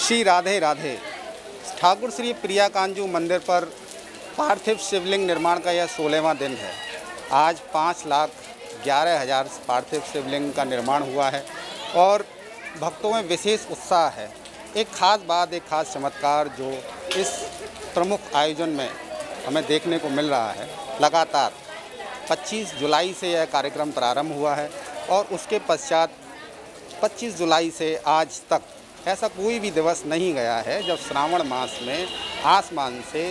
श्री राधे राधे। ठाकुर श्री प्रिया कांजू मंदिर पर पार्थिव शिवलिंग निर्माण का यह 16वां दिन है। आज 5,11,000 पार्थिव शिवलिंग का निर्माण हुआ है और भक्तों में विशेष उत्साह है। एक खास बात, एक खास चमत्कार जो इस प्रमुख आयोजन में हमें देखने को मिल रहा है। लगातार 25 जुलाई से यह कार्यक्रम प्रारंभ हुआ है और उसके पश्चात 25 जुलाई से आज तक ऐसा कोई भी दिवस नहीं गया है जब श्रावण मास में आसमान से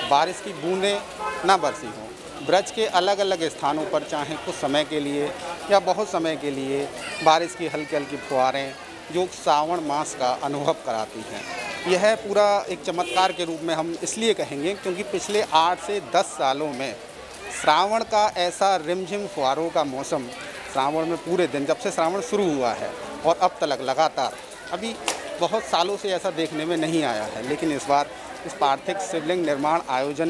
बारिश की बूंदें न बरसी हों। ब्रज के अलग अलग स्थानों पर चाहे कुछ समय के लिए या बहुत समय के लिए बारिश की हल्की हल्की फुहारें जो श्रावण मास का अनुभव कराती हैं। यह पूरा एक चमत्कार के रूप में हम इसलिए कहेंगे क्योंकि पिछले 8 से 10 सालों में श्रावण का ऐसा रिमझिम फुहारों का मौसम श्रावण में पूरे दिन, जब से श्रावण शुरू हुआ है और अब तक लगातार, अभी बहुत सालों से ऐसा देखने में नहीं आया है। लेकिन इस बार इस पार्थिव शिवलिंग निर्माण आयोजन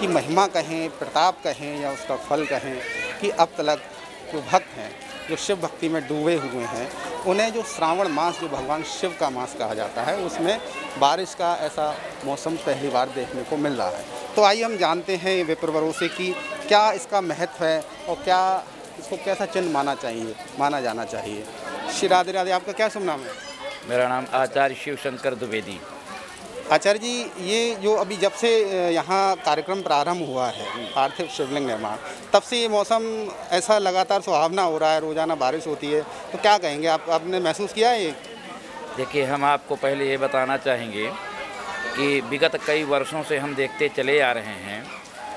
की महिमा कहें, प्रताप कहें या उसका फल कहें कि अब तक जो भक्त हैं, जो शिव भक्ति में डूबे हुए हैं, उन्हें जो श्रावण मास, जो भगवान शिव का मास कहा जाता है, उसमें बारिश का ऐसा मौसम पहली बार देखने को मिल रहा है। तो आइए हम जानते हैं विप्रवरों से कि क्या इसका महत्व है और क्या इसको कैसा चिन्ह माना जाना चाहिए। श्री राधे राधे। आपका क्या शुभ नाम है? मेरा नाम आचार्य शिव शंकर द्विवेदी। आचार्य जी, ये जो अभी जब से यहाँ कार्यक्रम प्रारंभ हुआ है पार्थिव शिवलिंग निर्माण, तब से ये मौसम ऐसा लगातार सुहावना हो रहा है, रोज़ाना बारिश होती है, तो क्या कहेंगे आपने महसूस किया है ये? देखिए, हम आपको पहले ये बताना चाहेंगे कि विगत कई वर्षों से हम देखते चले आ रहे हैं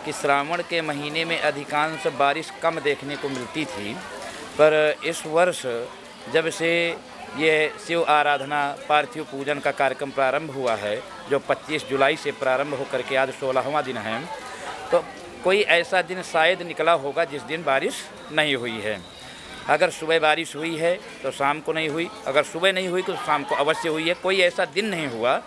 कि श्रावण के महीने में अधिकांश बारिश कम देखने को मिलती थी, पर इस वर्ष जब से ये शिव आराधना पार्थिव पूजन का कार्यक्रम प्रारंभ हुआ है, जो 25 जुलाई से प्रारंभ होकर के आज 16वां दिन है, तो कोई ऐसा दिन शायद निकला होगा जिस दिन बारिश नहीं हुई है। अगर सुबह बारिश हुई है तो शाम को नहीं हुई, अगर सुबह नहीं हुई तो शाम को अवश्य हुई है। कोई ऐसा दिन नहीं हुआ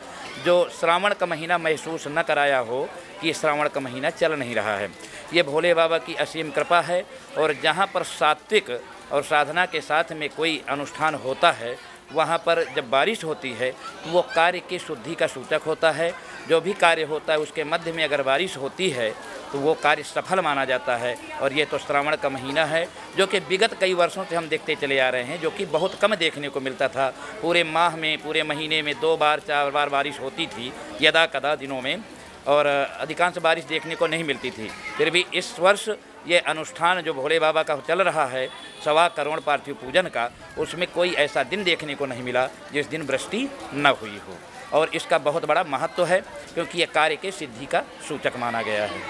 जो श्रावण का महीना महसूस न कराया हो कि श्रावण का महीना चल नहीं रहा है। ये भोले बाबा की असीम कृपा है। और जहाँ पर सात्विक और साधना के साथ में कोई अनुष्ठान होता है, वहाँ पर जब बारिश होती है तो वो कार्य की शुद्धि का सूचक होता है। जो भी कार्य होता है उसके मध्य में अगर बारिश होती है तो वो कार्य सफल माना जाता है। और ये तो श्रावण का महीना है जो कि विगत कई वर्षों से हम देखते चले आ रहे हैं, जो कि बहुत कम देखने को मिलता था। पूरे माह में, पूरे महीने में 2 बार 4 बार बारिश होती थी यदा कदा दिनों में, और अधिकांश बारिश देखने को नहीं मिलती थी। फिर भी इस वर्ष ये अनुष्ठान जो भोले बाबा का चल रहा है 1.25 करोड़ पार्थिव पूजन का, उसमें कोई ऐसा दिन देखने को नहीं मिला जिस दिन वृष्टि न हुई हो। और इसका बहुत बड़ा महत्व है क्योंकि ये कार्य के सिद्धि का सूचक माना गया है।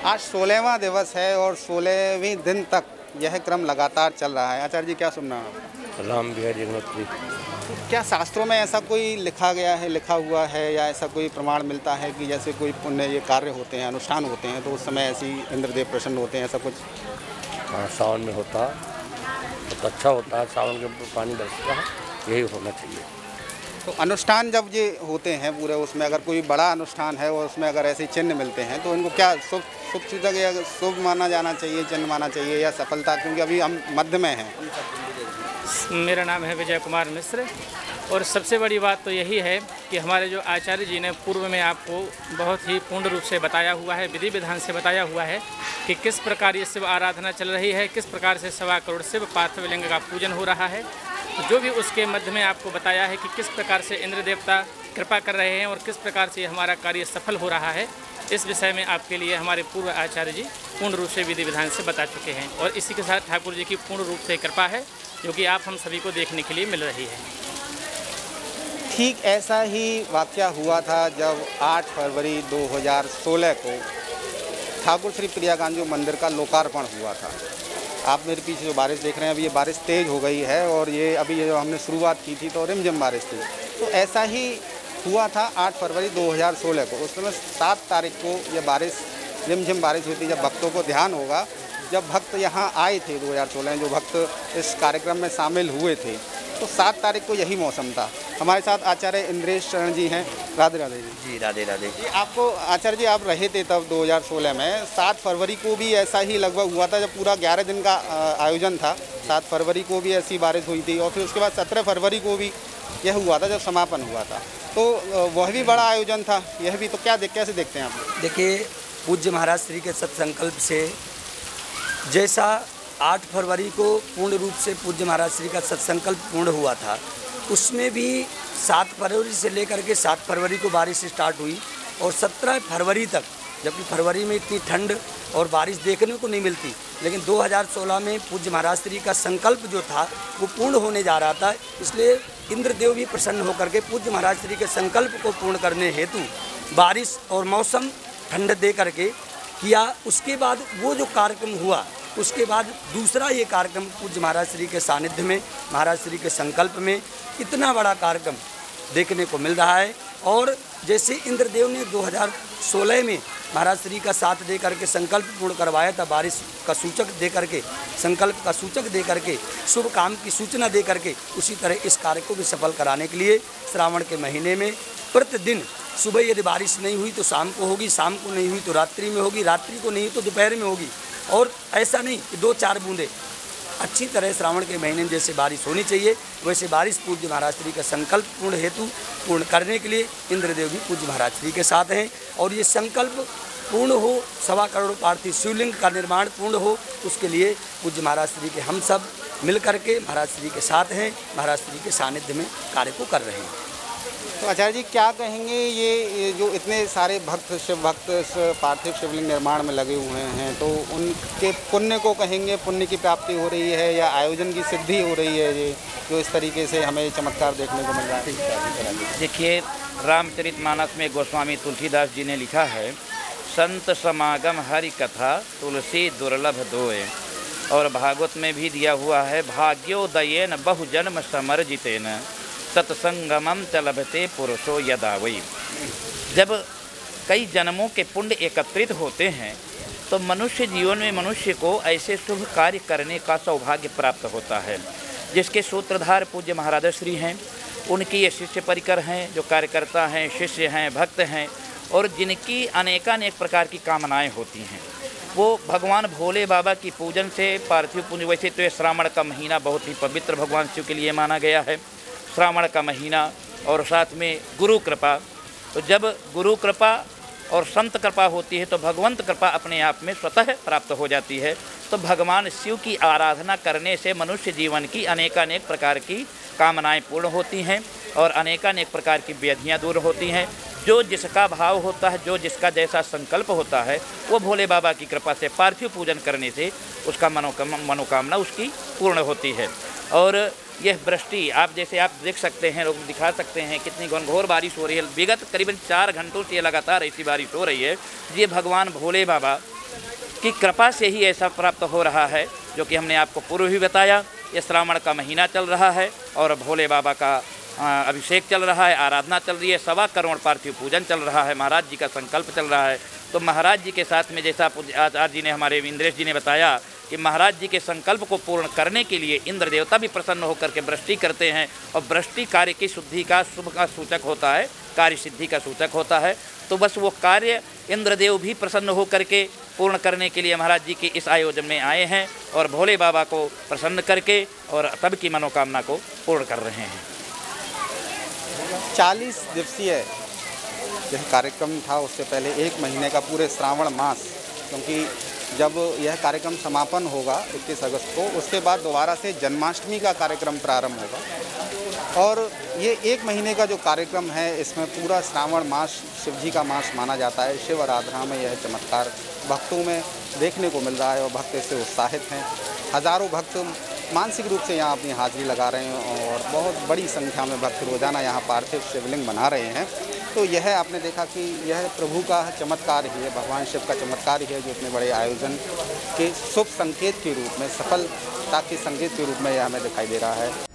आज 16वां दिवस है और 16वें दिन तक यह क्रम लगातार चल रहा है। आचार्य जी, क्या सुनना है? राम बिहारी जगन्नाथ। क्या शास्त्रों में ऐसा कोई लिखा हुआ है या ऐसा कोई प्रमाण मिलता है कि जैसे कोई पुण्य ये कार्य होते हैं, अनुष्ठान होते हैं, तो उस समय ऐसी इंद्रदेव प्रसन्न होते हैं, ऐसा कुछ? हाँ, सावन में होता है, बहुत अच्छा होता है। सावन के पानी बरसता है, यही होना चाहिए। तो अनुष्ठान जब ये होते हैं पूरे, उसमें अगर कोई बड़ा अनुष्ठान है और उसमें अगर ऐसे चिन्ह मिलते हैं तो इनको क्या शुभ सूचक या शुभ माना जाना चाहिए, चिन्ह माना चाहिए या सफलता? क्योंकि अभी हम मध्य में हैं। मेरा नाम है विजय कुमार मिश्र। और सबसे बड़ी बात तो यही है कि हमारे जो आचार्य जी ने पूर्व में आपको बहुत ही पूर्ण रूप से बताया हुआ है, विधि विधान से बताया हुआ है कि किस प्रकार ये शिव आराधना चल रही है, किस प्रकार से 1.25 करोड़ शिव पार्थिव लिंग का पूजन हो रहा है। जो भी उसके मध्य में आपको बताया है कि किस प्रकार से इंद्र देवता कृपा कर रहे हैं और किस प्रकार से हमारा कार्य सफल हो रहा है, इस विषय में आपके लिए हमारे पूर्व आचार्य जी पूर्ण रूप से विधि विधान से बता चुके हैं। और इसी के साथ ठाकुर जी की पूर्ण रूप से कृपा है जो कि आप हम सभी को देखने के लिए मिल रही है। ठीक ऐसा ही वाक़या हुआ था जब 8 फरवरी 2016 को ठाकुर श्री प्रिया कांजू मंदिर का लोकार्पण हुआ था। आप मेरे पीछे जो बारिश देख रहे हैं, अभी ये बारिश तेज़ हो गई है और ये अभी जो हमने शुरुआत की थी तो रिमझिम बारिश थी। तो ऐसा ही हुआ था 8 फरवरी 2016 को। उस समय 7 तारीख को यह बारिश, रिमझिम बारिश हुई थी। जब भक्तों को ध्यान होगा, जब भक्त यहाँ आए थे 2016 जो भक्त इस कार्यक्रम में शामिल हुए थे, तो 7 तारीख को यही मौसम था। हमारे साथ आचार्य इंद्रेश चरण जी हैं। राधे राधे जी। जी राधे राधे। जी आपको आचार्य जी आप रहे थे तब 2016 में, 7 फरवरी को भी ऐसा ही लगभग हुआ था जब पूरा 11 दिन का आयोजन था। 7 फरवरी को भी ऐसी बारिश हुई थी और फिर उसके बाद 17 फरवरी को भी यह हुआ था जब समापन हुआ था, तो वह भी बड़ा आयोजन था, यह भी। तो कैसे देखते हैं आप? देखिए, पूज्य महाराज श्री के सत्संकल्प से जैसा 8 फरवरी को पूर्ण रूप से पूज्य महाराज श्री का सत्संकल्प पूर्ण हुआ था, उसमें भी 7 फरवरी से लेकर के 7 फरवरी को बारिश स्टार्ट हुई और 17 फरवरी तक, जबकि फरवरी में इतनी ठंड और बारिश देखने को नहीं मिलती, लेकिन 2016 में पूज्य महाराज श्री का संकल्प जो था वो पूर्ण होने जा रहा था। इसलिए इंद्रदेव भी प्रसन्न होकर के पूज्य महाराज श्री के संकल्प को पूर्ण करने हेतु बारिश और मौसम ठंड दे करके किया। उसके बाद वो जो कार्यक्रम हुआ, उसके बाद दूसरा ये कार्यक्रम पूज्य महाराज श्री के सानिध्य में, महाराज श्री के संकल्प में इतना बड़ा कार्यक्रम देखने को मिल रहा है। और जैसे इंद्रदेव ने 2016 में महाराज श्री का साथ दे करके संकल्प पूर्ण करवाया था, बारिश का सूचक दे करके, संकल्प का सूचक दे करके, शुभ काम की सूचना दे करके, उसी तरह इस कार्य को भी सफल कराने के लिए श्रावण के महीने में प्रतिदिन सुबह यदि बारिश नहीं हुई तो शाम को होगी, शाम को नहीं हुई तो रात्रि में होगी, रात्रि को नहीं हुई तो दोपहर में होगी। और ऐसा नहीं कि 2-4 बूंदें, अच्छी तरह श्रावण के महीने में जैसे बारिश होनी चाहिए वैसे बारिश पूज्य महाराज श्री का संकल्प पूर्ण हेतु पूर्ण करने के लिए इंद्रदेव भी पूज्य महाराज श्री के साथ हैं। और ये संकल्प पूर्ण हो, 1.25 करोड़ पार्थिव शिवलिंग का निर्माण पूर्ण हो, उसके लिए पूज्य महाराज श्री के हम सब मिल करके महाराज श्री के साथ हैं, महाराज श्री के सानिध्य में कार्य को कर रहे हैं। तो आचार्य जी क्या कहेंगे, ये जो इतने सारे शिव भक्त इस पार्थिव शिवलिंग निर्माण में लगे हुए हैं, तो उनके पुण्य को कहेंगे, पुण्य की प्राप्ति हो रही है या आयोजन की सिद्धि हो रही है, ये जो इस तरीके से हमें चमत्कार देखने को मिल रहा है? देखिए, रामचरितमानस में गोस्वामी तुलसीदास जी ने लिखा है, संत समागम हरि कथा तुलसी दुर्लभ दोय। और भागवत में भी दिया हुआ है, भाग्योदयेन बहुजन्म समर्जितेन सत्संगमम च लभते पुरुषो यदा वै। जब कई जन्मों के पुण्य एकत्रित होते हैं तो मनुष्य जीवन में मनुष्य को ऐसे शुभ कार्य करने का सौभाग्य प्राप्त होता है, जिसके सूत्रधार पूज्य महाराज श्री हैं। उनकी ये शिष्य परिकर हैं, जो कार्यकर्ता हैं, शिष्य हैं, भक्त हैं, और जिनकी अनेकानेक प्रकार की कामनाएं होती हैं। वो भगवान भोले बाबा की पूजन से पार्थिव पूजन, वैसे तो ये श्रावण का महीना बहुत ही पवित्र भगवान शिव के लिए माना गया है, श्रावण का महीना, और साथ में गुरु कृपा। तो जब गुरु कृपा और संत कृपा होती है तो भगवंत कृपा अपने आप में स्वतः प्राप्त हो जाती है। तो भगवान शिव की आराधना करने से मनुष्य जीवन की अनेकानेक प्रकार की कामनाएं पूर्ण होती हैं और अनेकानेक प्रकार की व्याधियां दूर होती हैं। जो जिसका भाव होता है, जो जिसका जैसा संकल्प होता है, वो भोले बाबा की कृपा से पार्थिव पूजन करने से उसका मनोकामना उसकी पूर्ण होती है। और यह वृष्टि आप जैसे आप देख सकते हैं, लोग दिखा सकते हैं कितनी घनघोर बारिश हो रही है। विगत करीबन 4 घंटों से लगातार ऐसी बारिश हो रही है। ये भगवान भोले बाबा की कृपा से ही ऐसा प्राप्त हो रहा है, जो कि हमने आपको पूर्व ही बताया। ये श्रावण का महीना चल रहा है और भोले बाबा का अभिषेक चल रहा है, आराधना चल रही है, 1.25 करोड़ पार्थिव पूजन चल रहा है, महाराज जी का संकल्प चल रहा है। तो महाराज जी के साथ में जैसा आचार्य जी ने, हमारे इंद्रेश जी ने बताया कि महाराज जी के संकल्प को पूर्ण करने के लिए इंद्र देवता भी प्रसन्न होकर के वृष्टि करते हैं, और वृष्टि कार्य की शुद्धि का, शुभ का सूचक होता है, कार्य सिद्धि का सूचक होता है। तो बस वो कार्य इंद्रदेव भी प्रसन्न होकर के पूर्ण करने के लिए महाराज जी के इस आयोजन में आए हैं और भोले बाबा को प्रसन्न करके और तब की मनोकामना को पूर्ण कर रहे हैं। 40 दिवसीय यह कार्यक्रम था, उससे पहले 1 महीने का पूरे श्रावण मास, क्योंकि जब यह कार्यक्रम समापन होगा 21 अगस्त को, उसके बाद दोबारा से जन्माष्टमी का कार्यक्रम प्रारंभ होगा। और ये 1 महीने का जो कार्यक्रम है, इसमें पूरा श्रावण मास शिव जी का मास माना जाता है। शिव आराधना में यह चमत्कार भक्तों में देखने को मिल रहा है और भक्त इससे उत्साहित हैं। हज़ारों भक्त मानसिक रूप से यहाँ अपनी हाजिरी लगा रहे हैं और बहुत बड़ी संख्या में भक्त रोजाना यहाँ पार्थिव शिवलिंग बना रहे हैं। तो यह आपने देखा कि यह प्रभु का चमत्कार ही है, भगवान शिव का चमत्कार ही है, जो इतने बड़े आयोजन के शुभ संकेत के रूप में, सफलता के संकेत के रूप में यह हमें दिखाई दे रहा है।